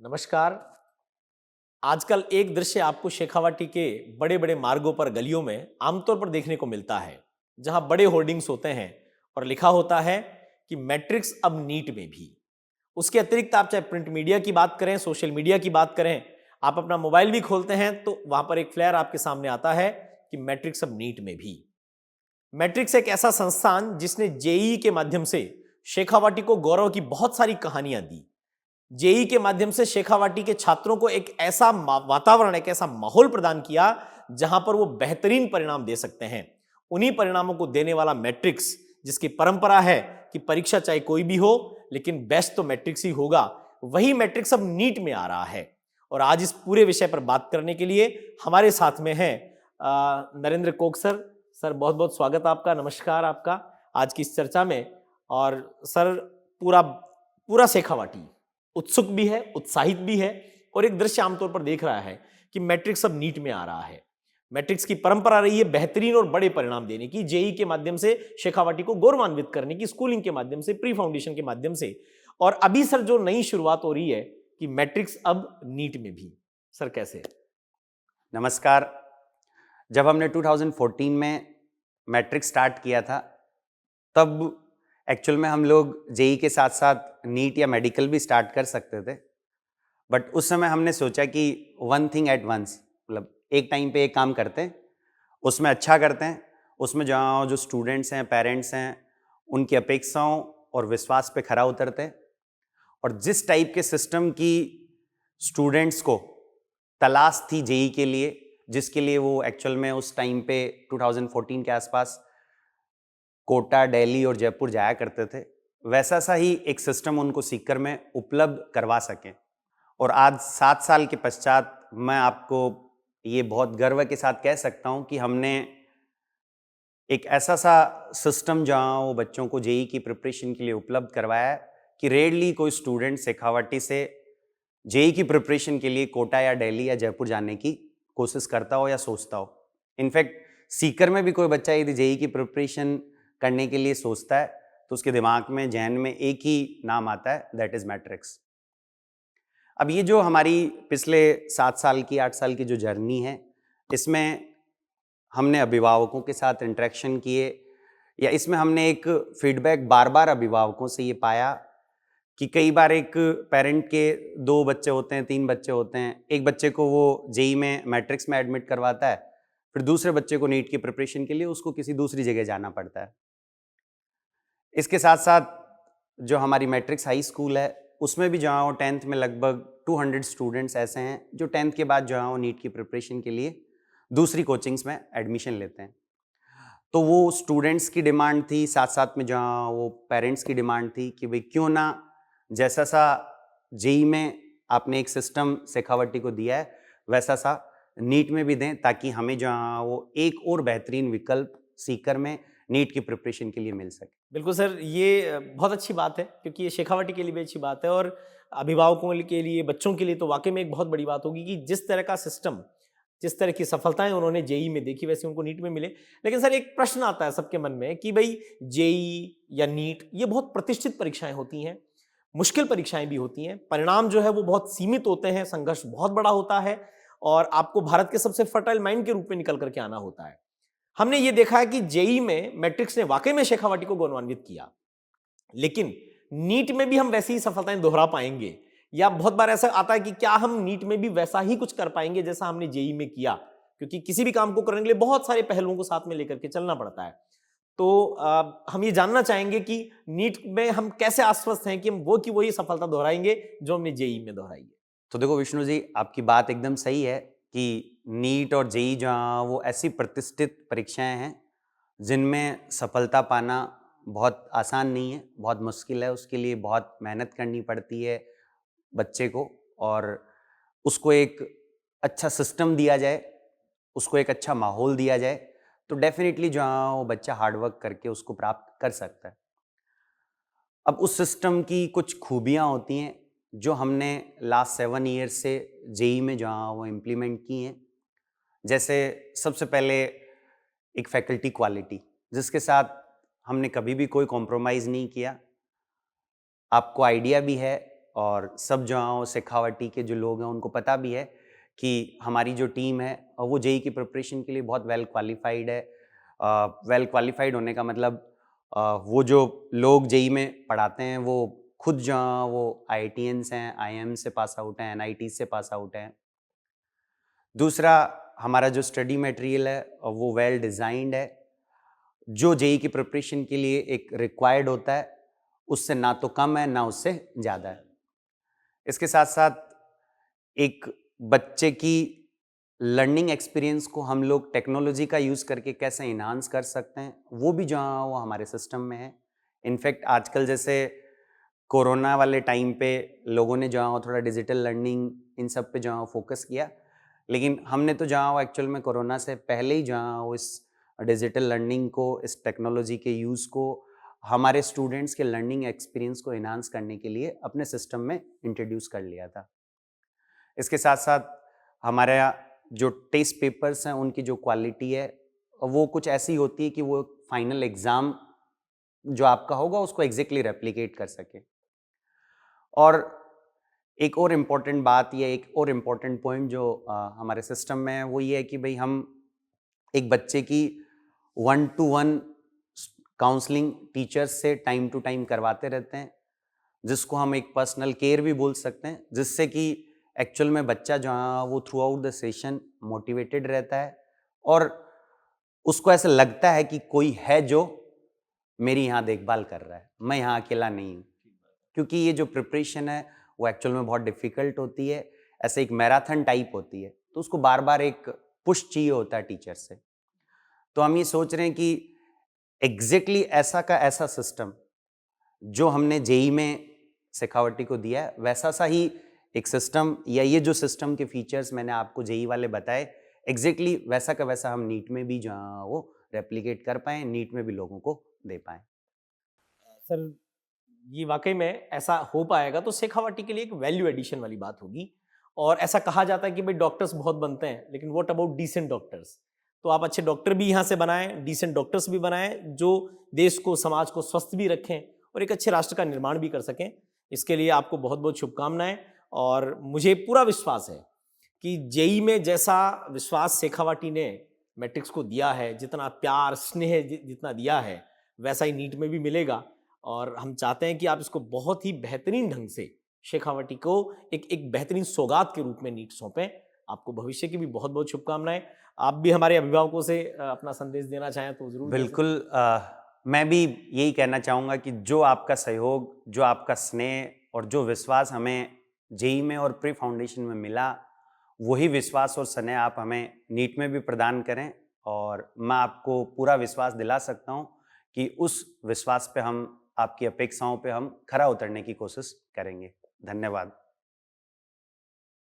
नमस्कार। आजकल एक दृश्य आपको शेखावाटी के बड़े बड़े मार्गों पर गलियों में आमतौर पर देखने को मिलता है, जहां बड़े होर्डिंग्स होते हैं और लिखा होता है कि मैट्रिक्स अब नीट में भी। उसके अतिरिक्त आप चाहे प्रिंट मीडिया की बात करें, सोशल मीडिया की बात करें, आप अपना मोबाइल भी खोलते हैं तो वहां पर एक फ्लेयर आपके सामने आता है कि मैट्रिक्स अब नीट में भी। मैट्रिक्स एक ऐसा संस्थान जिसने जेईई के माध्यम से शेखावाटी को गौरव की बहुत सारी कहानियां दी। जेई के माध्यम से शेखावाटी के छात्रों को एक ऐसा वातावरण, एक ऐसा माहौल प्रदान किया जहां पर वो बेहतरीन परिणाम दे सकते हैं। उन्हीं परिणामों को देने वाला मैट्रिक्स, जिसकी परंपरा है कि परीक्षा चाहे कोई भी हो लेकिन बेस्ट तो मैट्रिक्स ही होगा, वही मैट्रिक्स अब नीट में आ रहा है। और आज इस पूरे विषय पर बात करने के लिए हमारे साथ में है नरेंद्र कोक सर। सर बहुत बहुत स्वागत आपका, नमस्कार आपका आज की इस चर्चा में। और सर पूरा पूरा शेखावाटी उत्सुक भी है, उत्साहित भी है और एक दृश्य आमतौर पर देख रहा है कि मैट्रिक्स अब नीट में आ रहा है। मैट्रिक्स की परंपरा रही है बेहतरीन और बड़े परिणाम देने की, जेई के माध्यम से शेखावाटी को गौरवान्वित करने की, स्कूलिंग के माध्यम से, प्री फाउंडेशन के माध्यम से। और अभी सर जो नई शुरुआत हो रही है कि मैट्रिक्स अब नीट में भी, सर कैसे? नमस्कार। जब हमने 2014 में मैट्रिक स्टार्ट किया था, तब एक्चुअल में हम लोग जेई के साथ साथ नीट या मेडिकल भी स्टार्ट कर सकते थे। बट उस समय हमने सोचा कि वन थिंग एट वंस, मतलब एक टाइम पे एक काम करते हैं, उसमें अच्छा करते हैं, उसमें जहाँ जो स्टूडेंट्स हैं, पेरेंट्स हैं, उनकी अपेक्षाओं और विश्वास पे खरा उतरते हैं। और जिस टाइप के सिस्टम की स्टूडेंट्स को तलाश थी जेई के लिए, जिसके लिए वो एक्चुअल में उस टाइम पे 2014 के आसपास कोटा, दिल्ली और जयपुर जाया करते थे, वैसा सा ही एक सिस्टम उनको सीकर में उपलब्ध करवा सकें। और आज 7 साल के पश्चात मैं आपको ये बहुत गर्व के साथ कह सकता हूँ कि हमने एक ऐसा सा सिस्टम जहाँ वो बच्चों को जेई की प्रिपरेशन के लिए उपलब्ध करवाया है कि रेयरली कोई स्टूडेंट शेखावाटी से जेई की प्रिपरेशन के लिए कोटा या दिल्ली या जयपुर जाने की कोशिश करता हो या सोचता हो। इनफैक्ट सीकर में भी कोई बच्चा यदि जेई की प्रिपरेशन करने के लिए सोचता है तो उसके दिमाग में, जहन में एक ही नाम आता है, दैट इज मैट्रिक्स। अब ये जो हमारी पिछले 7 साल की, 8 साल की जो जर्नी है, इसमें हमने अभिभावकों के साथ इंटरेक्शन किए, या इसमें हमने एक फीडबैक बार बार अभिभावकों से ये पाया कि कई बार एक पेरेंट के 2 बच्चे होते हैं, 3 बच्चे होते हैं, एक बच्चे को वो जेई में, मैट्रिक्स में एडमिट करवाता है, फिर दूसरे बच्चे को नीट की प्रिपरेशन के लिए उसको किसी दूसरी जगह जाना पड़ता है। इसके साथ साथ जो हमारी मैट्रिक्स हाई स्कूल है, उसमें भी जहाँ वो 10th में लगभग 200 स्टूडेंट्स ऐसे हैं जो 10th के बाद जहाँ वो नीट की प्रिपरेशन के लिए दूसरी कोचिंग्स में एडमिशन लेते हैं। तो वो स्टूडेंट्स की डिमांड थी, साथ साथ में जहाँ वो पेरेंट्स की डिमांड थी कि भाई क्यों ना जैसा सा जेई में आपने एक सिस्टम शेखावाटी को दिया है, वैसा सा नीट में भी दें, ताकि हमें जहाँ वो एक और बेहतरीन विकल्प सीकर में नीट की प्रिपरेशन के लिए मिल सके। बिल्कुल सर, ये बहुत अच्छी बात है क्योंकि ये शेखावाटी के लिए भी अच्छी बात है और अभिभावकों के लिए, बच्चों के लिए तो वाकई में एक बहुत बड़ी बात होगी कि जिस तरह का सिस्टम, जिस तरह की सफलताएं उन्होंने जेई में देखी वैसे उनको नीट में मिले। लेकिन सर एक प्रश्न आता है सबके मन में कि भाई जेई या नीट ये बहुत प्रतिष्ठित परीक्षाएं होती हैं, मुश्किल परीक्षाएं भी होती हैं, परिणाम जो है वो बहुत सीमित होते हैं, संघर्ष बहुत बड़ा होता है और आपको भारत के सबसे फर्टाइल माइंड के रूप में निकल करके आना होता है। हमने ये देखा है कि जेई में मैट्रिक्स ने वाकई में शेखावाटी को गौरवान्वित किया, लेकिन नीट में भी हम वैसी ही सफलताएं दोहरा पाएंगे, या बहुत बार ऐसा आता है कि क्या हम नीट में भी वैसा ही कुछ कर पाएंगे जैसा हमने जेई में किया, क्योंकि किसी भी काम को करने के लिए बहुत सारे पहलुओं को साथ में लेकर के चलना पड़ता है। तो हम ये जानना चाहेंगे कि नीट में हम कैसे आश्वस्त हैं कि हम वो की वही सफलता दोहराएंगे जो हमने जेई में दोहराई है। तो देखो विष्णु जी, आपकी बात एकदम सही है कि नीट और जेई जहाँ वो ऐसी प्रतिष्ठित परीक्षाएं हैं जिनमें सफलता पाना बहुत आसान नहीं है, बहुत मुश्किल है। उसके लिए बहुत मेहनत करनी पड़ती है बच्चे को, और उसको एक अच्छा सिस्टम दिया जाए, उसको एक अच्छा माहौल दिया जाए, तो डेफिनेटली जहाँ वो बच्चा हार्डवर्क करके उसको प्राप्त कर सकता है। अब उस सिस्टम की कुछ खूबियाँ होती हैं जो हमने लास्ट 7 ईयर्स से जेई में जहाँ वो इम्प्लीमेंट की हैं। जैसे सबसे पहले एक फैकल्टी क्वालिटी, जिसके साथ हमने कभी भी कोई कॉम्प्रोमाइज़ नहीं किया। आपको आइडिया भी है और सब जहाँ शेखावटी के जो लोग हैं उनको पता भी है कि हमारी जो टीम है वो जेई की प्रिपरेशन के लिए बहुत वेल क्वालिफाइड है। वेल क्वालिफाइड होने का मतलब वो जो लोग जेई में पढ़ाते हैं वो खुद जहाँ वो IITians हैं, IIM से पास आउट हैं, NIT से पास आउट हैं। दूसरा, हमारा जो स्टडी मटेरियल है वो वेल डिज़ाइंड है, जो जेई की प्रिपरेशन के लिए एक रिक्वायर्ड होता है, उससे ना तो कम है ना उससे ज़्यादा है। इसके साथ साथ एक बच्चे की लर्निंग एक्सपीरियंस को हम लोग टेक्नोलॉजी का यूज़ करके कैसे इन्हांस कर सकते हैं, वो भी जहाँ वो हमारे सिस्टम में है। इनफैक्ट आजकल जैसे कोरोना वाले टाइम पे लोगों ने जहाँ थोड़ा डिजिटल लर्निंग इन सब पे जहाँ फोकस किया, लेकिन हमने तो जहाँ एक्चुअल में कोरोना से पहले ही जहाँ इस डिजिटल लर्निंग को, इस टेक्नोलॉजी के यूज़ को हमारे स्टूडेंट्स के लर्निंग एक्सपीरियंस को इन्हांस करने के लिए अपने सिस्टम में इंट्रोड्यूस कर लिया था। इसके साथ साथ हमारे यहाँ जो टेस्ट पेपर्स हैं उनकी जो क्वालिटी है वो कुछ ऐसी होती है कि वो फाइनल एग्ज़ाम जो आपका होगा उसको एग्जैक्टली रेप्लिकेट कर सके। और एक और इम्पॉर्टेंट बात या एक और इम्पॉर्टेंट पॉइंट जो हमारे सिस्टम में है वो ये है कि भाई हम एक बच्चे की 1-to-1 काउंसलिंग टीचर्स से टाइम टू टाइम करवाते रहते हैं, जिसको हम एक पर्सनल केयर भी बोल सकते हैं, जिससे कि एक्चुअल में बच्चा जहाँ वो through out the session motivated रहता है और उसको ऐसा लगता है कि कोई है जो मेरी यहाँ देखभाल कर रहा है, मैं यहाँ अकेला नहीं हूँ। क्योंकि ये जो प्रिपरेशन है वो एक्चुअल में बहुत डिफ़िकल्ट होती है, ऐसे एक मैराथन टाइप होती है, तो उसको बार बार एक पुश चाहिए होता है टीचर से। तो हम ये सोच रहे हैं कि एग्जैक्टली ऐसा का ऐसा सिस्टम जो हमने जेई में शेखावटी को दिया है, वैसा सा ही एक सिस्टम या ये जो सिस्टम के फीचर्स मैंने आपको जेई वाले बताए, एग्जैक्टली वैसा का वैसा हम नीट में भी जहाँ वो रेप्लिकेट कर पाएँ, नीट में भी लोगों को दे पाएँ। सर, ये वाकई में ऐसा हो पाएगा तो शेखावटी के लिए एक वैल्यू एडिशन वाली बात होगी। और ऐसा कहा जाता है कि भाई डॉक्टर्स बहुत बनते हैं, लेकिन व्हाट अबाउट डिसेंट डॉक्टर्स? तो आप अच्छे डॉक्टर भी यहाँ से बनाएं, डिसेंट डॉक्टर्स भी बनाएं, जो देश को, समाज को स्वस्थ भी रखें और एक अच्छे राष्ट्र का निर्माण भी कर सकें। इसके लिए आपको बहुत बहुत शुभकामनाएं। और मुझे पूरा विश्वास है कि जेई में जैसा विश्वास शेखावटी ने मैट्रिक्स को दिया है, जितना प्यार स्नेह जितना दिया है, वैसा ही नीट में भी मिलेगा। और हम चाहते हैं कि आप इसको बहुत ही बेहतरीन ढंग से शेखावटी को एक बेहतरीन सौगात के रूप में नीट सौंपें। आपको भविष्य की भी बहुत बहुत शुभकामनाएं। आप भी हमारे अभिभावकों से अपना संदेश देना चाहें तो जरूर। बिल्कुल, मैं भी यही कहना चाहूँगा कि जो आपका सहयोग, जो आपका स्नेह और जो विश्वास हमें जेई में और प्री फाउंडेशन में मिला, वही विश्वास और स्नेह आप हमें नीट में भी प्रदान करें। और मैं आपको पूरा विश्वास दिला सकता हूँ कि उस विश्वास पे हम, आपकी अपेक्षाओं पे हम खरा उतरने की कोशिश करेंगे। धन्यवाद।